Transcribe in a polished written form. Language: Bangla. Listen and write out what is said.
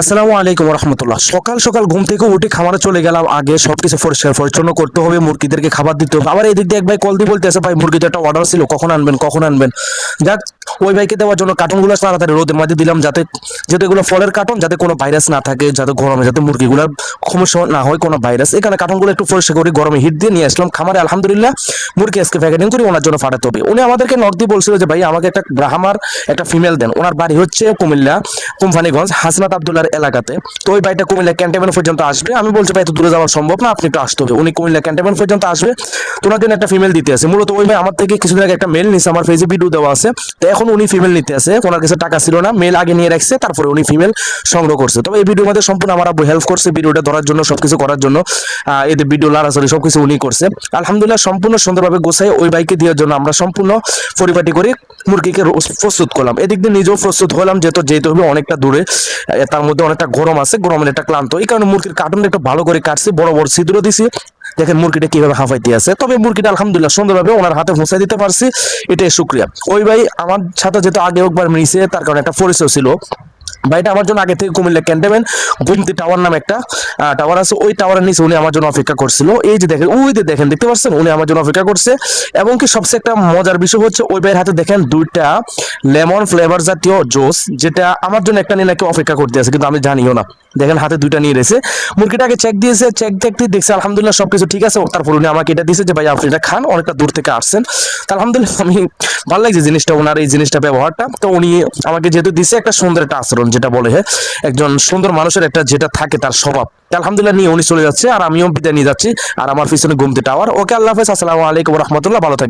আসসালামু আলাইকুম রহমতুল্লাহ। সকাল সকাল ঘুম থেকে উঠে খামারে চলে গেলাম। আগে সবকিছু পরিষ্কার পরিচ্ছন্ন করতে হবে, মুরগিদেরকে খাবার দিতে হবে। আবার এই দিক দিয়ে এক ভাই কল দিয়ে বলতেছে, ভাই মুরগিতে একটা অর্ডার ছিল, কখন আনবেন কখন আনবেন। যাক, ওই ভাইকে দেওয়ার জন্য কার্টনগুলো তাড়াতাড়ি রোদের মাঝে দিলাম, যাতে যেহেতু এগুলো ফলের কার্টন, যাতে কোনো ভাইরাস না থাকে, যাতে গরমে যাতে মুরগিগুলোর সমস্যা না হয় কোনো ভাইরাস। এখানে কার্টনগুলো একটু পরিষ্কার করে গরমে হিট দিয়ে নিয়ে আসলাম খামারে। আলহামদুলিল্লাহ মুরগি আজকে প্যাকেটিং করে ওনার জন্য পাঠাতে হবে। উনি আমাদেরকে নক দিয়ে বলছিল যে ভাই আমাকে একটা ব্রাহ্মার একটা ফিমেল দেন। ওনার বাড়ি হচ্ছে কুমিল্লা কোম্পানিগঞ্জ হাসনাত আবদুল্লাহর এলাকাতে। তো ওই ভাইটা কুমিল্লা ক্যান্টনমেন্ট পর্যন্ত আসবে। আমি বলছি ভাই এত দূরে যাওয়া সম্ভব না, আপনি একটু আসতে হবে। উনি কুমিল্লা ক্যান্টনমেন্ট পর্যন্ত আসবে, তোমার জন্য একটা ফিমেল দিতে আছে। মূলত ওই ভাই আমার থেকে কিছুদিন আগে একটা মেল নিছে, আমার ফেসে ভিডিও দেওয়া আছে। তো এখন উনি ফিমেল নিতে আছে, ওনার কাছে টাকা ছিল না, মেল আগে নিয়ে রাখছে, তারপরে উনি ফিমেল সংগ্রহ করছে। তবে এই ভিডিওর মধ্যে সম্পূর্ণ আমার আব্বু হেল্প করছে ভিডিওটা ধরার জন্য, সবকিছু করার জন্য। এদের ভিডিও লাড়াছড়ি সবকিছু উনি করছে। আলহামদুলিল্লাহ সম্পূর্ণ সুন্দরভাবে গোছাই ওই ভাইকে দেওয়ার জন্য আমরা সম্পূর্ণ পরিপাটি করে মুরগিকে প্রস্তুত করলাম। এদিক দিয়ে নিজেও প্রস্তুত হলাম, যেতে হবে অনেকটা দূরে, তার মধ্যে অনেকটা গরম আছে, গরমের একটা ক্লান্ত। এই কারণে মুরগির কার্টনটা একটু ভালো করে কাটছি, বড় বড় ছিদ্র দিছি। দেখেন মুরগিটা কিভাবে হাঁফাইতে আছে। তবে মুরগিটা আলহামদুলিল্লাহ সুন্দরভাবে ওনার হাতে পৌঁছে দিতে পারছি, এটাই শুক্রিয়া। ওই ভাই আমার সাথে যেহেতু আগে একবার মিশে, তার কারণে একটা পরিচয় ছিল। ভাইটা আমার জন্য আগে থেকে কুমিল্লা ক্যান্টনমেন্ট গুমতি টাওয়ার নামে একটা টাওয়ার আছে, ওই টাওয়ারের নিচে উনি আমার জন্য অপেক্ষা করছিল। এই যে দেখেন, ওই যে দেখেন, দেখতে পাচ্ছেন, উনি আমার জন্য অপেক্ষা করছে। এবং কি সবচেয়ে একটা মজার বিষয় হচ্ছে ওই ভাইয়ের হাতে দেখেন দুইটা লেমন ফ্লেভার জাতীয় জুস, যেটা আমার জন্য একটা নিয়ে নাকি অপেক্ষা করতে আছে, কিন্তু আমি জানিও না। দেখেন হাতে দুইটা নিয়ে রয়েছে। মুরগিটাকে চেক দিয়েছে, চেক দেখতে দেখছে আলহামদুলিল্লাহ সবকিছু ঠিক আছে। তারপর উনি আমাকে এটা দিয়েছে যে ভাই আপনি এটা খান, অনেকটা দূর থেকে আসছেন। তা আলহামদুলিল্লাহ আমি ভালো লাগছে জিনিসটা, ওনার এই জিনিসটা ব্যবহারটা। তো উনি আমাকে যেহেতু দিছে একটা সুন্দর একটা আচরণ, যেটা বলে একজন সুন্দর মানুষের একটা যেটা থাকে তার স্বভাব, আলহামদুলিল্লাহ নিয়ে উনি চলে যাচ্ছে, আর আমিও বিদায় নিয়ে যাচ্ছি। আর আমার পিছনে গুমতি টাওয়ার। ওকে, আল্লাহ হাফেজ, আসসালামু আলাইকুম রহমতুল্লাহ, ভালো থাকবেন।